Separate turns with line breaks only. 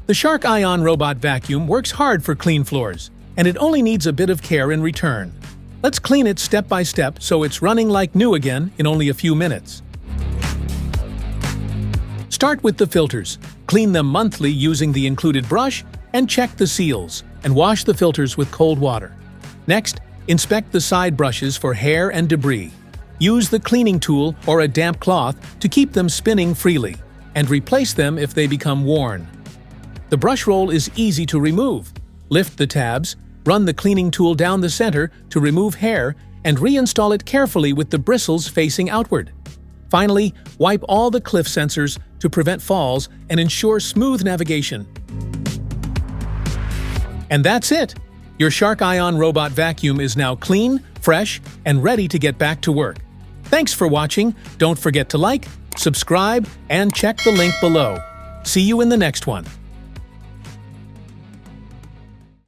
The Shark Ion Robot Vacuum works hard for clean floors, and it only needs a bit of care in return. Let's clean it step by step so it's running like new again in only a few minutes. Start with the filters. Clean them monthly using the included brush and check the seals, and wash the filters with cold water. Next, inspect the side brushes for hair and debris. Use the cleaning tool or a damp cloth to keep them spinning freely, and replace them if they become worn. The brush roll is easy to remove. Lift the tabs, run the cleaning tool down the center to remove hair, and reinstall it carefully with the bristles facing outward. Finally, wipe all the cliff sensors to prevent falls and ensure smooth navigation. And that's it! Your Shark Ion Robot Vacuum is now clean, fresh, and ready to get back to work. Thanks for watching. Don't forget to like, subscribe, and check the link below. See you in the next one.